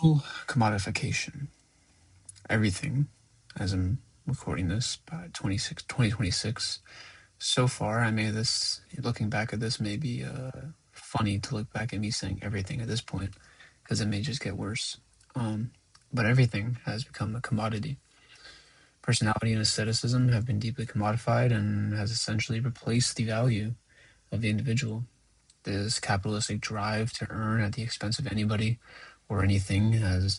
Total commodification. Everything, as I'm recording this, by 2026. So far, I made this, looking back at this, may be funny to look back at me saying everything at this point, because it may just get worse. But everything has become a commodity. Personality and aestheticism have been deeply commodified and has essentially replaced the value of the individual. This capitalistic drive to earn at the expense of anybody or anything has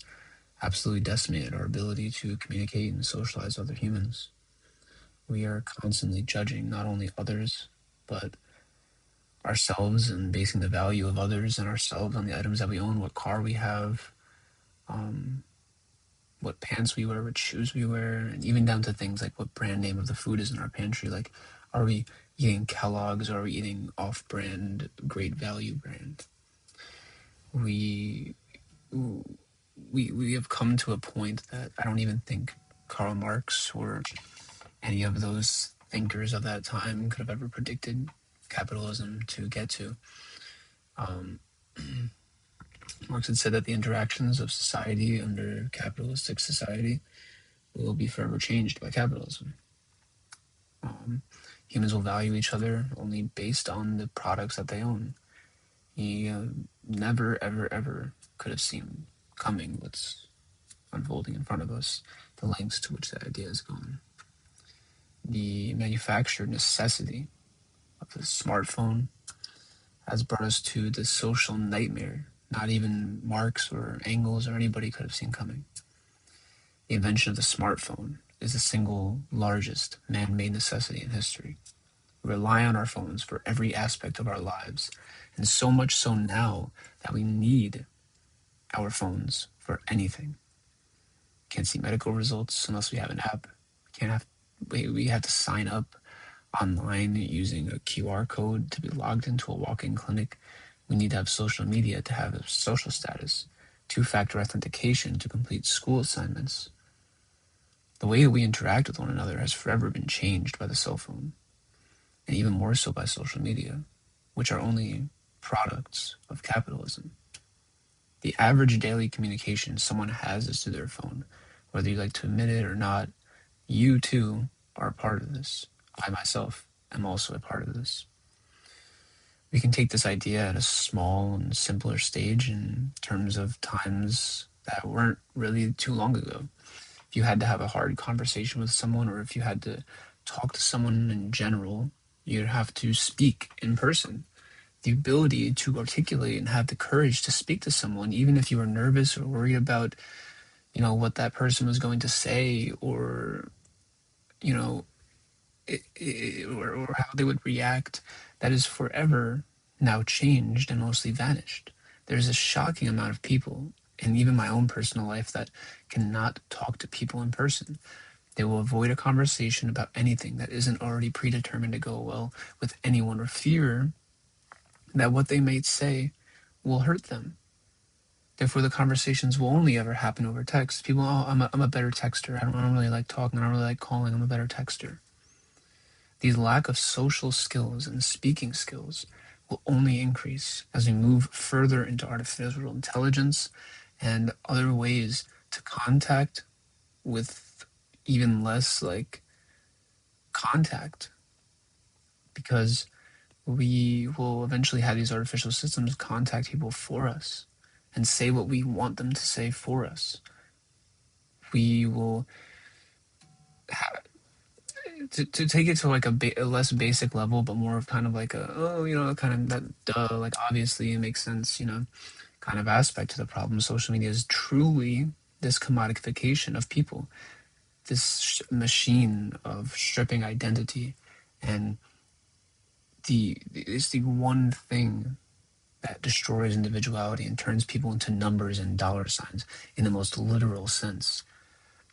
absolutely decimated our ability to communicate and socialize with other humans. We are constantly judging not only others, but ourselves, and basing the value of others and ourselves on the items that we own, what car we have, what pants we wear, what shoes we wear, and even down to things like what brand name of the food is in our pantry. Like, are we eating Kellogg's or are we eating off-brand, great value brand? We have come to a point that I don't even think Karl Marx or any of those thinkers of that time could have ever predicted capitalism to get to. Marx had said that the interactions of society under capitalistic society will be forever changed by capitalism. Humans will value each other only based on the products that they own. He never, ever, ever could have seen coming what's unfolding in front of us, the lengths to which that idea is going. The manufactured necessity of the smartphone has brought us to the social nightmare not even Marx or Engels or anybody could have seen coming. The invention of the smartphone is the single largest man-made necessity in history. We rely on our phones for every aspect of our lives, and so much so now that we need our phones for anything. Can't see medical results unless we have an app. We have to sign up online using a QR code to be logged into a walk-in clinic. We need to have social media to have a social status, two-factor authentication to complete school assignments. The way we interact with one another has forever been changed by the cell phone, and even more so by social media, which are only products of capitalism. The average daily communication someone has is to their phone. Whether you like to admit it or not, you too are a part of this. I myself am also a part of this. We can take this idea at a small and simpler stage in terms of times that weren't really too long ago. If you had to have a hard conversation with someone, or if you had to talk to someone in general, you'd have to speak in person. The ability to articulate and have the courage to speak to someone, even if you were nervous or worried about, what that person was going to say, or, or how they would react, that is forever now changed and mostly vanished. There's a shocking amount of people, and even my own personal life, that cannot talk to people in person. They will avoid a conversation about anything that isn't already predetermined to go well with anyone, or fear that what they might say will hurt them. Therefore, the conversations will only ever happen over text. People, I'm a better texter. I don't really like talking. I don't really like calling. I'm a better texter. The lack of social skills and speaking skills will only increase as we move further into artificial intelligence and other ways to contact with even less contact, because we will eventually have these artificial systems contact people for us and say what we want them to say for us. We will to take it to a less basic level, but more of kind of like kind of that obviously it makes sense, kind of aspect to the problem. Social media is truly this commodification of people, this machine of stripping identity, and it's the one thing that destroys individuality and turns people into numbers and dollar signs in the most literal sense.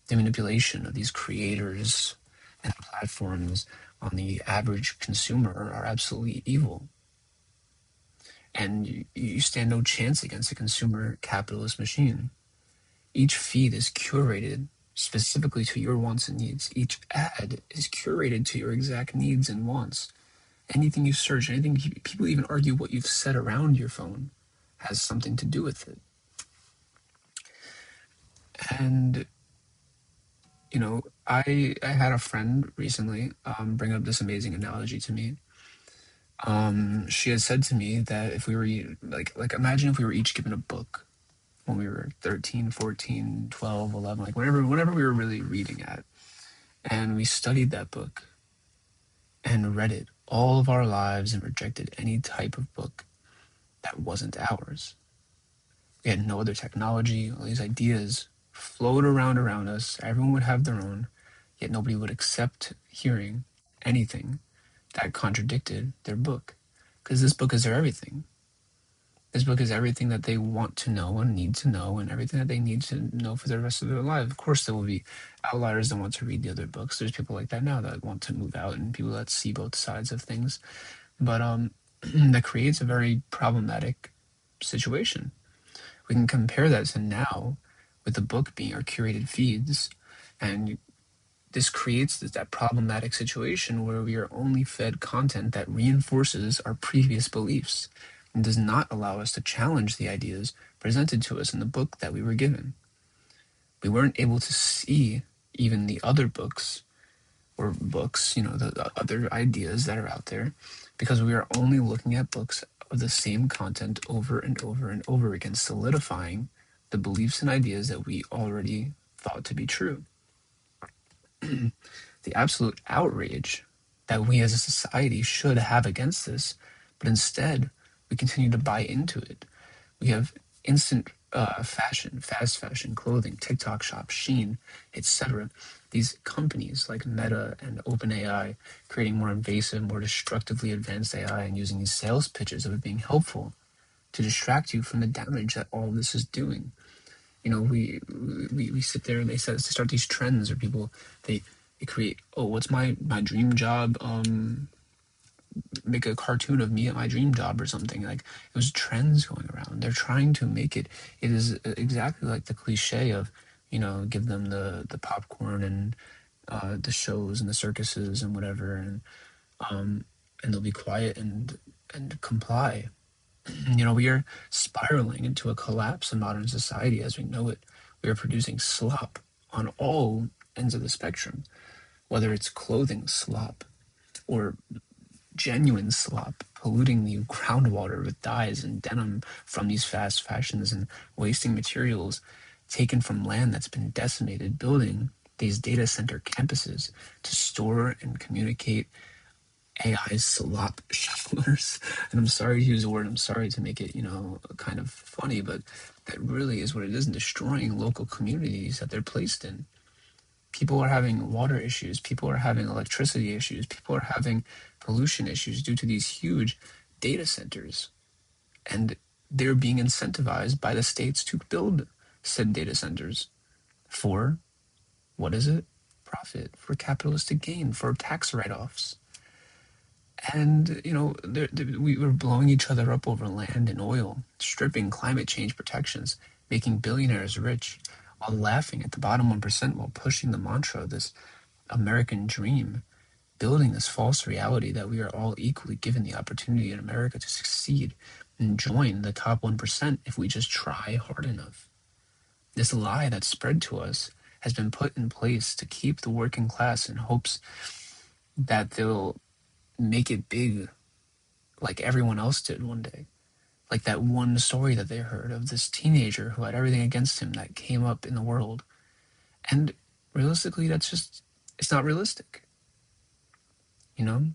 The manipulation of these creators and platforms on the average consumer are absolutely evil. And you stand no chance against a consumer capitalist machine. Each feed is curated specifically to your wants and needs. Each ad is curated to your exact needs and wants. Anything you search, anything people even argue what you've said around your phone has something to do with it. And I had a friend recently bring up this amazing analogy to me. She had said to me that if we were like imagine if we were each given a book when we were 13, 14, 12, 11, like whenever we were really reading at, and we studied that book and read it all of our lives and rejected any type of book that wasn't ours. We had no other technology. All these ideas float around us. Everyone would have their own, yet nobody would accept hearing anything that contradicted their book. Because this book is their everything. This book is everything that they want to know and need to know, and everything that they need to know for the rest of their life. Of course, there will be outliers that want to read the other books. There's people like that now that want to move out, and people that see both sides of things. But that creates a very problematic situation. We can compare that to now with the book being our curated feeds, and this creates that problematic situation where we are only fed content that reinforces our previous beliefs and does not allow us to challenge the ideas presented to us in the book that we were given. We weren't able to see even the other books or books, the other ideas that are out there, because we are only looking at books of the same content over and over and over again, solidifying the beliefs and ideas that we already thought to be true. The absolute outrage that we as a society should have against this, but instead we continue to buy into it. We have instant fashion, fast fashion, clothing, TikTok shop, Shein, etc. These companies like Meta and OpenAI creating more invasive, more destructively advanced AI and using these sales pitches of it being helpful to distract you from the damage that all this is doing. We sit there and they start these trends, or people they create, oh, what's my dream job? Make a cartoon of me at my dream job or something. Like, it was trends going around. They're trying to make it. It is exactly like the cliche of, give them the popcorn and the shows and the circuses and whatever, and they'll be quiet and comply. We are spiraling into a collapse in modern society as we know it. We are producing slop on all ends of the spectrum, whether it's clothing slop or genuine slop, polluting the groundwater with dyes and denim from these fast fashions and wasting materials taken from land that's been decimated, building these data center campuses to store and communicate AI slop shufflers. And I'm sorry to use the word, I'm sorry to make it, kind of funny, but that really is what it is, in destroying local communities that they're placed in. People are having water issues, people are having electricity issues, people are having pollution issues due to these huge data centers. And they're being incentivized by the states to build said data centers for, what is it? Profit, for capitalistic gain, for tax write-offs. And, we were blowing each other up over land and oil, stripping climate change protections, making billionaires rich, while laughing at the bottom 1%, while pushing the mantra of this American dream, building this false reality that we are all equally given the opportunity in America to succeed and join the top 1% if we just try hard enough. This lie that's spread to us has been put in place to keep the working class in hopes that they'll make it big like everyone else did one day. Like that one story that they heard of this teenager who had everything against him that came up in the world. And realistically, it's not realistic. The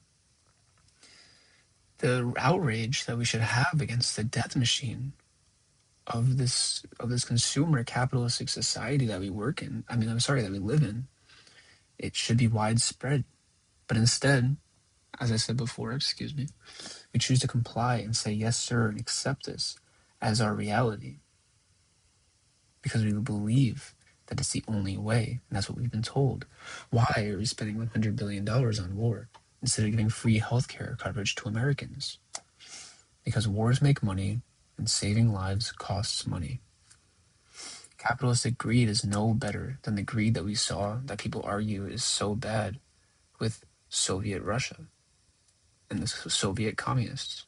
outrage that we should have against the death machine of this consumer capitalistic society that we work in, that we live in, it should be widespread. But instead, as I said before, we choose to comply and say yes, sir, and accept this as our reality because we believe that it's the only way, and that's what we've been told. Why are we spending $100 billion on war instead of giving free healthcare coverage to Americans? Because wars make money, and saving lives costs money. Capitalistic greed is no better than the greed that we saw, that people argue is so bad, with Soviet Russia and the Soviet communists.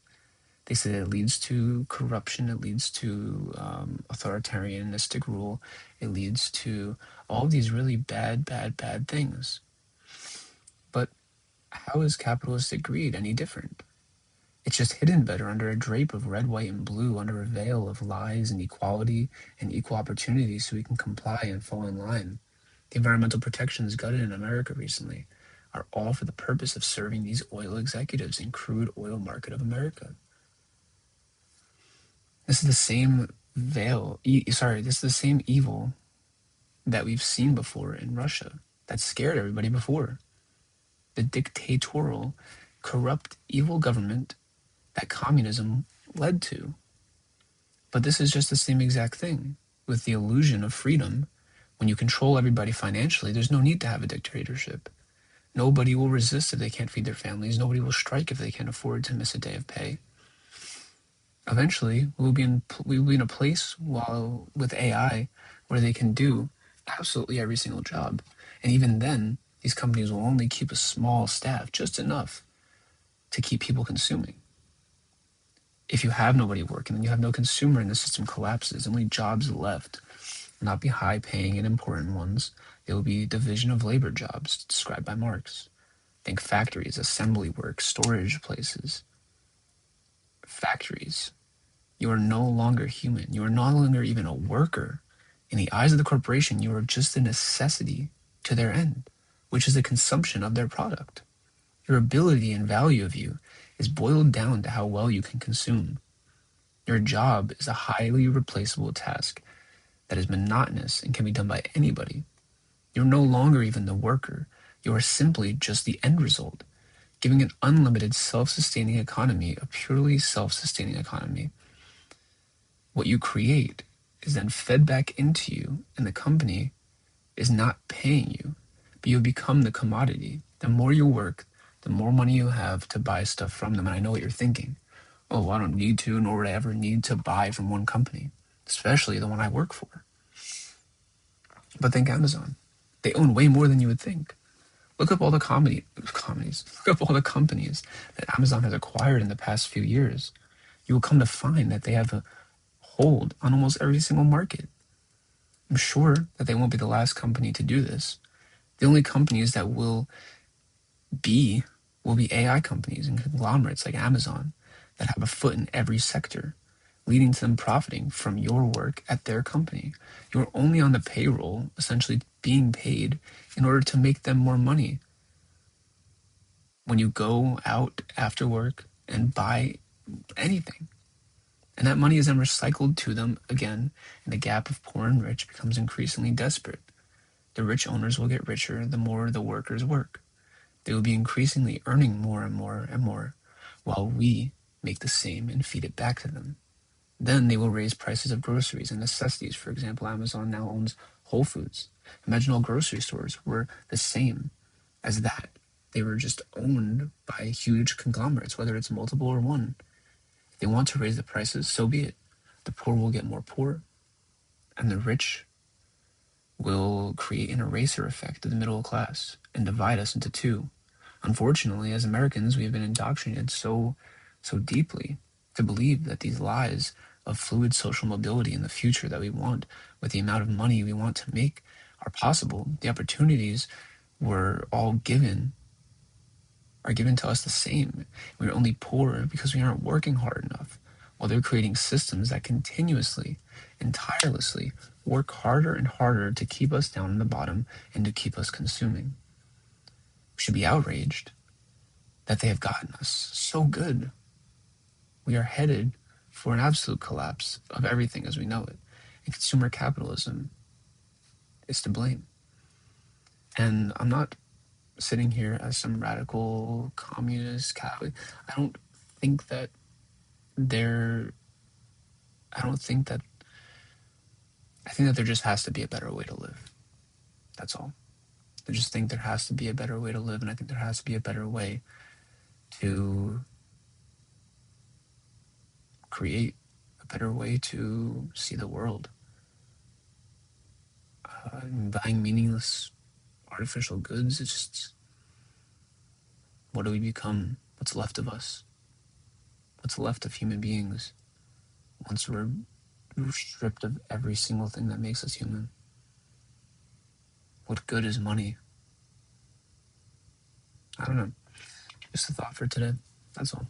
They say that it leads to corruption, it leads to authoritarianistic rule, it leads to all these really bad, bad, bad things. But how is capitalistic greed any different? It's just hidden better under a drape of red, white, and blue, under a veil of lies and equality and equal opportunity so we can comply and fall in line. The environmental protections gutted in America recently are all for the purpose of serving these oil executives in crude oil market of America. This is the same this is the same evil that we've seen before in Russia that scared everybody before. The dictatorial, corrupt, evil government that communism led to. But this is just the same exact thing with the illusion of freedom. When you control everybody financially, there's no need to have a dictatorship. Nobody will resist if they can't feed their families. Nobody will strike if they can't afford to miss a day of pay. Eventually, we will be in a place with AI where they can do absolutely every single job. And even then, these companies will only keep a small staff, just enough to keep people consuming. If you have nobody working and you have no consumer and the system collapses, only jobs left will not be high paying and important ones. They will be division of labor jobs described by Marx. Think factories, assembly work, storage places. Factories. You are no longer human. You are no longer even a worker. In the eyes of the corporation, you are just a necessity to their end, which is the consumption of their product. Your ability and value of you is boiled down to how well you can consume. Your job is a highly replaceable task that is monotonous and can be done by anybody. You're no longer even the worker. You are simply just the end result, giving an unlimited self-sustaining economy a purely self-sustaining economy. What you create is then fed back into you, and the company is not paying you, but you have become the commodity. The more you work, the more money you have to buy stuff from them. And I know what you're thinking. Oh, I don't need to, nor would I ever need to buy from one company, especially the one I work for. But think Amazon. They own way more than you would think. Look up all the comedies. Look up all the companies that Amazon has acquired in the past few years. You will come to find that they have a hold on almost every single market. I'm sure that they won't be the last company to do this. The only companies that will be AI companies and conglomerates like Amazon that have a foot in every sector, leading to them profiting from your work at their company. You're only on the payroll, essentially being paid in order to make them more money. When you go out after work and buy anything, and that money is then recycled to them again, and the gap of poor and rich becomes increasingly desperate. The rich owners will get richer the more the workers work. They will be increasingly earning more and more and more, while we make the same and feed it back to them. Then they will raise prices of groceries and necessities. For example, Amazon now owns Whole Foods. Imagine all grocery stores were the same as that. They were just owned by huge conglomerates, whether it's multiple or one. If they want to raise the prices, so be it. The poor will get more poor, and the rich will create an eraser effect of the middle class and divide us into two. Unfortunately, as Americans, we have been indoctrinated so deeply to believe that these lies of fluid social mobility in the future that we want, with the amount of money we want to make, are possible. The opportunities were all are given to us the same. We're only poor because we aren't working hard enough, while they're creating systems that continuously and tirelessly work harder and harder to keep us down in the bottom and to keep us consuming. We should be outraged that they have gotten us so good. We are headed for an absolute collapse of everything as we know it, and consumer capitalism is to blame. And I'm not sitting here as some radical communist Catholic. I don't think that there. I don't think that. I think that there just has to be a better way to live. That's all. I just think there has to be a better way to live, and I think there has to be a better way to create a better way to see the world. Buying meaningless artificial goods, it's just, what do we become? What's left of us? What's left of human beings once we're stripped of every single thing that makes us human? What good is money? I don't know. Just a thought for today. That's all.